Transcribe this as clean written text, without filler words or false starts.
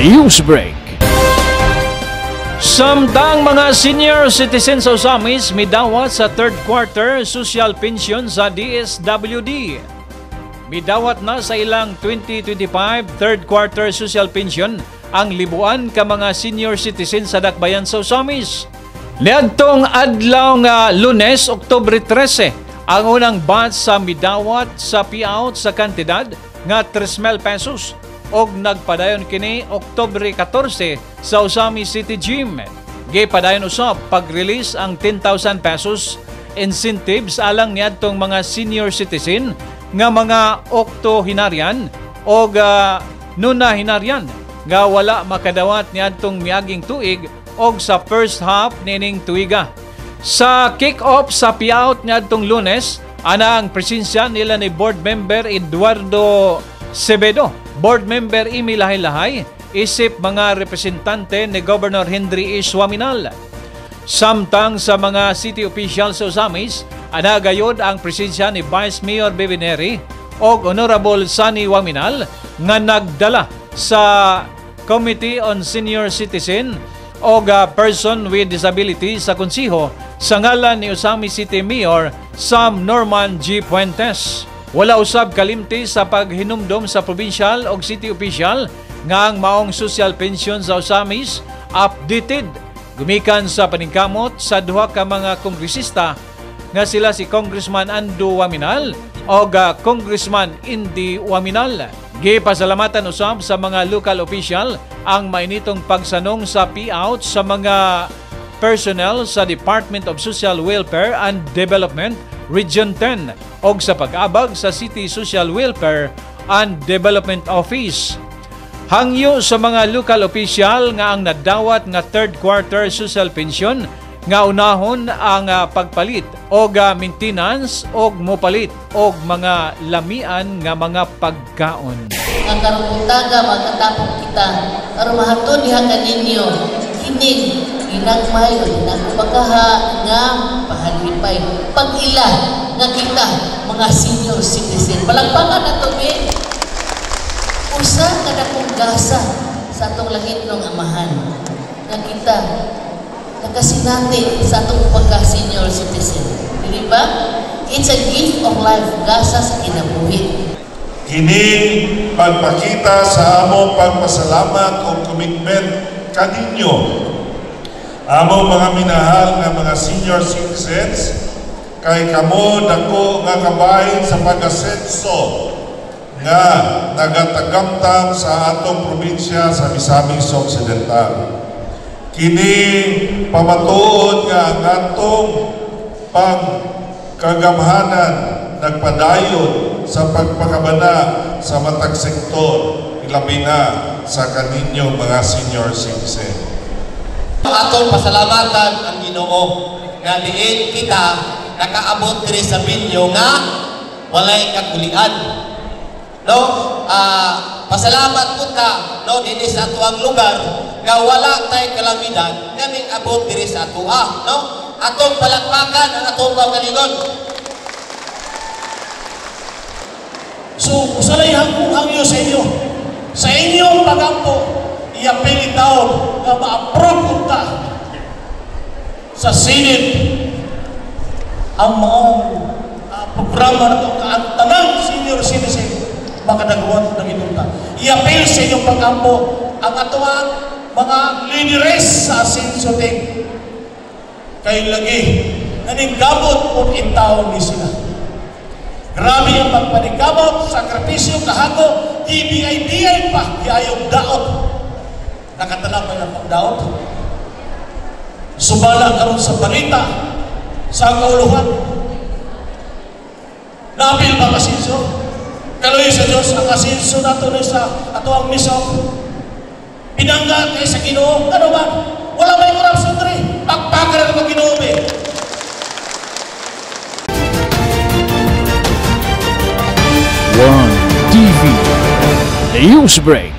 Newsbreak. Samtang mga senior citizens sa Osamis midawat sa third quarter social pension sa DSWD. Midawat na sa ilang 2025 third quarter social pension ang libuan ka mga senior citizens sa dakbayan sa Osamis. Niadtong adlaw nga Lunes, Oktubre 13, ang unang batch sa midawat sa payout sa kantidad nga 3,000 pesos og nagpadayon kini Oktubre 14 sa Osamis City Gym. Gipadayon usab pag-release ang 10,000 pesos incentives alang niadtong mga senior citizen nga mga oktohenaryan o nonahenaryan nga wala makadawat niadtong miaging tuig og sa first half nining tuiga. Sa kick-off sa payout niadtong Lunes, ana ang presensya nila ni Board Member Eduardo Sebedo, Board Member Amy Lahay-Lahay, isip mga representante ni Governor Henry E. Suaminal. Samtang sa mga city officials sa Osamis, ana gayod ang presensya ni Vice Mayor Bebineri o Honorable Sunny Waminal nga nagdala sa Committee on Senior Citizen o Person with Disability sa Konsiho sa ngalan ni Osamis City Mayor Sam Norman G. Puentes. Wala usab kalimti sa paghinumdom sa provincial o city official nga ang maong social pension sa Osamis updated gumikan sa paningkamot sa duha ka mga kongresista nga sila si Congressman Ando Waminal o Congressman Indy Waminal. Gipasalamatan usab sa mga local official ang mainitong pagsanong sa payout sa mga personnel sa Department of Social Welfare and Development Region 10 o sa pag-abag sa City Social Welfare and Development Office. Hangyo sa mga local official nga ang nadawat nga third quarter social pension nga unahon ang pagpalit o maintenance o mopalit o mga lamian nga mga pagkaon. Ang karuntaga magkatapong kita aron mahaton diha kaninyo kining ginagmay o ginagpagaha nga pahalipay pag-ila nga kita mga senior citizen. Palagpakan na to be usa ka dakong gasa sa atong langit ng amahan nga kita nakasinati sa atong pagka-senior citizen. Di ba? It's a gift of life, gasa sa kinabuhi. Kining pagpakita sa among pagpasalamat o commitment kaninyo. Among mga minahal nga mga senior citizens, kay kamo dako nga kabahin sa pag-asenso nga nagatagamtam sa atong probinsya sa Misamis Occidental. Kini pamatuod nga ang atong pagkagamhanan nagpadayon sa pagpakabana sa matag sektor, ilabi na sa kaninyong mga senior citizen. Atong pasalamatan ang Ginoo nga diin kita nakaabot diri sa binyo nga walay kakulian. No, pasalamat po ta no dinhi sa atuang lugar nga wala tay kalamidad kaming abot diri sa atua, no? Atong palakpakan ang atong kaugalingon. So, usalayhan kong hangyo sa inyo. Sa inyong pagampo, iapili taon nga ma-approve ta sa Senate ang mga programa na ito ang tanang senior citizen makadagawad ng itunta. Iapil sa inyong pagampo ang atuang mga leaders sa asensoting kay lagi naninggamot kung intaon ni sila. Grabe ang pagpaninggamot, sakripisyo, kahago, ibigay-bigay pa, iayong daot. Nakatala pa yung pagdaot. Subala karon sa balita, sa kauluhan. Nabil ba kasinso? Kaloy sa Diyos, ang kasinso nato na sa ato ang misok. Pinangga kayo sa Ginoo, ano ba? Wala may korupsyon rin. Pagpakaran ko Ginoo eh. One TV Newsbreak.